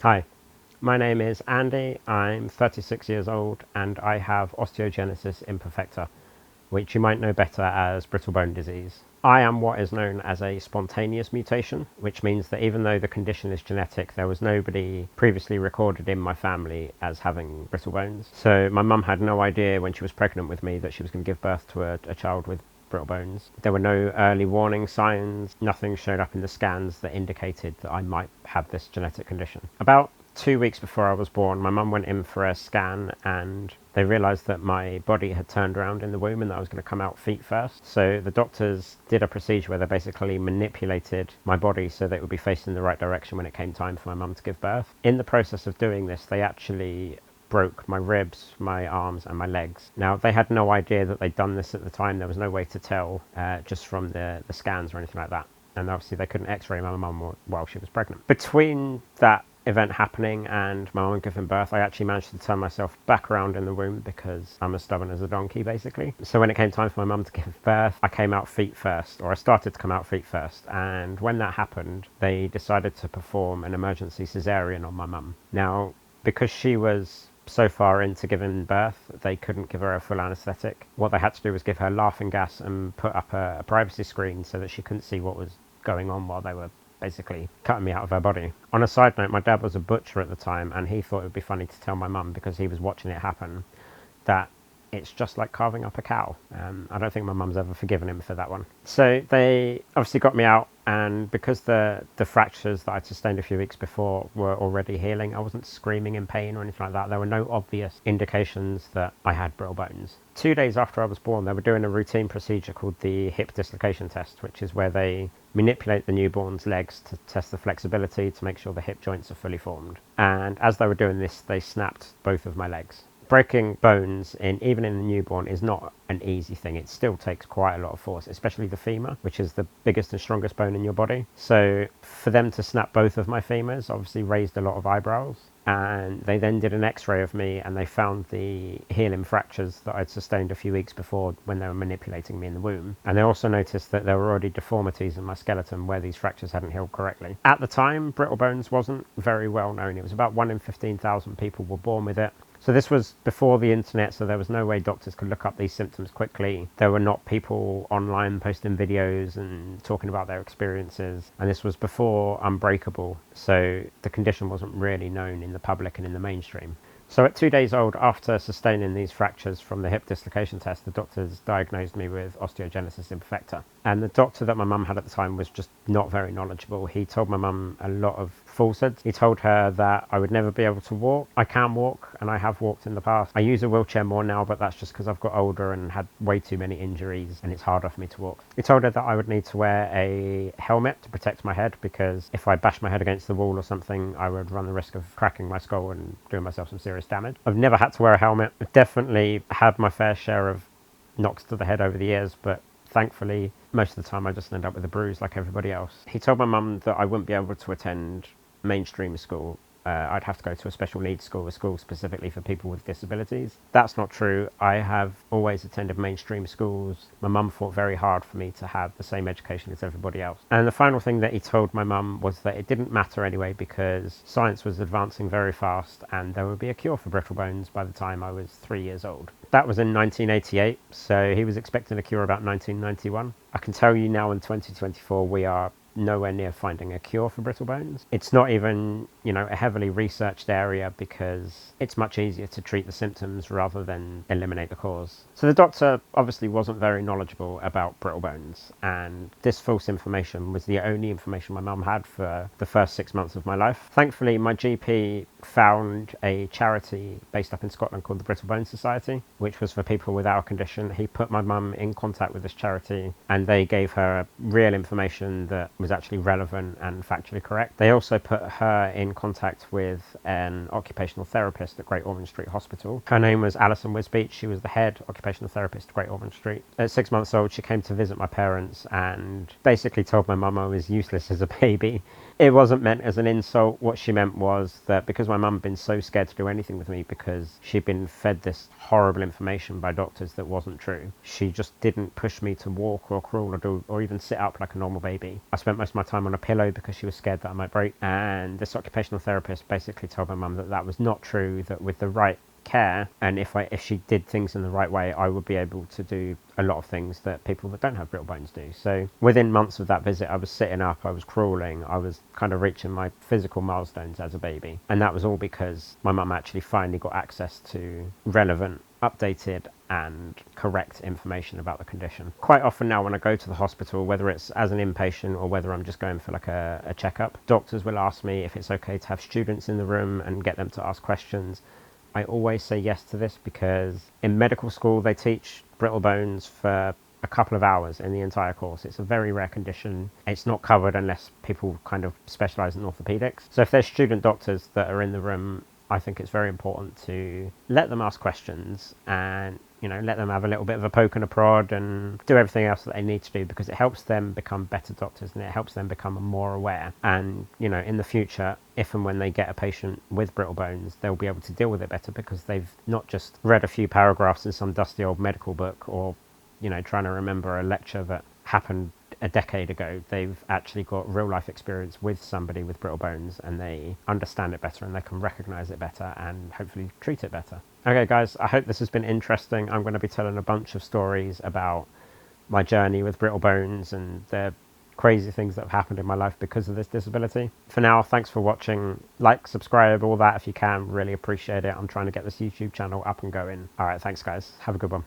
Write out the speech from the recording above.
Hi, my name is Andy, I'm 36 years old and I have osteogenesis imperfecta, which you might know better as brittle bone disease. I am what is known as a spontaneous mutation, which means that even though the condition is genetic, there was nobody previously recorded in my family as having brittle bones. So my mum had no idea when she was pregnant with me that she was going to give birth to a child with brittle bones. There were no early warning signs, nothing showed up in the scans that indicated that I might have this genetic condition. About 2 weeks before I was born, my mum went in for a scan and they realised that my body had turned around in the womb and that I was going to come out feet first. So the doctors did a procedure where they basically manipulated my body so that it would be facing the right direction when it came time for my mum to give birth. In the process of doing this, they actually broke my ribs, my arms and my legs. Now, they had no idea that they'd done this at the time. There was no way to tell just from the scans or anything like that. And obviously they couldn't x-ray my mum while she was pregnant. Between that event happening and my mum giving birth, I actually managed to turn myself back around in the womb because I'm as stubborn as a donkey, basically. So when it came time for my mum to give birth, I came out feet first, or I started to come out feet first. And when that happened, they decided to perform an emergency cesarean on my mum. Now, because she was so far into giving birth, they couldn't give her a full anaesthetic. What they had to do was give her laughing gas and put up a privacy screen so that she couldn't see what was going on while they were basically cutting me out of her body. On a side note, my dad was a butcher at the time and he thought it would be funny to tell my mum, because he was watching it happen, that it's just like carving up a cow. I don't think my mum's ever forgiven him for that one. So they obviously got me out, and because the fractures that I'd sustained a few weeks before were already healing, I wasn't screaming in pain or anything like that. There were no obvious indications that I had brittle bones. 2 days after I was born, they were doing a routine procedure called the hip dislocation test, which is where they manipulate the newborn's legs to test the flexibility to make sure the hip joints are fully formed. And as they were doing this, they snapped both of my legs. Breaking bones, even in a newborn, is not an easy thing. It still takes quite a lot of force, especially the femur, which is the biggest and strongest bone in your body. So for them to snap both of my femurs obviously raised a lot of eyebrows. And they then did an x-ray of me and they found the healing fractures that I'd sustained a few weeks before when they were manipulating me in the womb. And they also noticed that there were already deformities in my skeleton where these fractures hadn't healed correctly. At the time, brittle bones wasn't very well known. It was about 1 in 15,000 people were born with it. So this was before the internet, so there was no way doctors could look up these symptoms quickly. There were not people online posting videos and talking about their experiences. And this was before Unbreakable, so the condition wasn't really known in the public and in the mainstream. So at 2 days old, after sustaining these fractures from the hip dislocation test, the doctors diagnosed me with osteogenesis imperfecta. And the doctor that my mum had at the time was just not very knowledgeable. He told my mum a lot of falsehoods. He told her that I would never be able to walk. I can walk, and I have walked in the past. I use a wheelchair more now, but that's just because I've got older and had way too many injuries, and it's harder for me to walk. He told her that I would need to wear a helmet to protect my head, because if I bashed my head against the wall or something, I would run the risk of cracking my skull and doing myself some serious damage. I've never had to wear a helmet. I've definitely had my fair share of knocks to the head over the years, but thankfully, most of the time I just end up with a bruise like everybody else. He told my mum that I wouldn't be able to attend mainstream school. I'd have to go to a special needs school, a school specifically for people with disabilities. That's not true. I have always attended mainstream schools. My mum fought very hard for me to have the same education as everybody else. And the final thing that he told my mum was that it didn't matter anyway, because science was advancing very fast and there would be a cure for brittle bones by the time I was 3 years old. That was in 1988, so he was expecting a cure about 1991. I can tell you now in 2024 we are nowhere near finding a cure for brittle bones. It's not even, a heavily researched area because it's much easier to treat the symptoms rather than eliminate the cause. So the doctor obviously wasn't very knowledgeable about brittle bones, and this false information was the only information my mum had for the first 6 months of my life. Thankfully, my GP found a charity based up in Scotland called the Brittle Bones Society, which was for people with our condition. He put my mum in contact with this charity and they gave her real information that was actually relevant and factually correct. They also put her in contact with an occupational therapist at Great Ormond Street Hospital. Her name was Alison Wisbeach. She was the head occupational therapist at Great Ormond Street. At 6 months old, she came to visit my parents and basically told my mum I was useless as a baby It wasn't meant as an insult. What she meant was that because my mum had been so scared to do anything with me because she'd been fed this horrible information by doctors that wasn't true, she just didn't push me to walk or crawl or even sit up like a normal baby. I spent most of my time on a pillow because she was scared that I might break. And this occupational therapist basically told my mum that that was not true, that with the right care and if she did things in the right way, I would be able to do a lot of things that people that don't have brittle bones do. So within months of that visit, I was sitting up, I was crawling, I was kind of reaching my physical milestones as a baby, and that was all because my mum actually finally got access to relevant, updated and correct information about the condition. Quite often now when I go to the hospital, whether it's as an inpatient or whether I'm just going for like a checkup, doctors will ask me if it's okay to have students in the room and get them to ask questions. I always say yes to this because in medical school they teach brittle bones for a couple of hours in the entire course. It's a very rare condition. It's not covered unless people kind of specialise in orthopedics. So if there's student doctors that are in the room, I think it's very important to let them ask questions and, you know, let them have a little bit of a poke and a prod and do everything else that they need to do, because it helps them become better doctors and it helps them become more aware. And, you know, in the future, if and when they get a patient with brittle bones, they'll be able to deal with it better because they've not just read a few paragraphs in some dusty old medical book or, you know, trying to remember a lecture that happened a decade ago. They've actually got real life experience with somebody with brittle bones and they understand it better and they can recognize it better and hopefully treat it better. Okay guys, I hope this has been interesting. I'm going to be telling a bunch of stories about my journey with brittle bones and the crazy things that have happened in my life because of this disability. For now, thanks for watching. Like, subscribe, all that if you can. Really appreciate it. I'm trying to get this YouTube channel up and going. All right, thanks guys. Have a good one.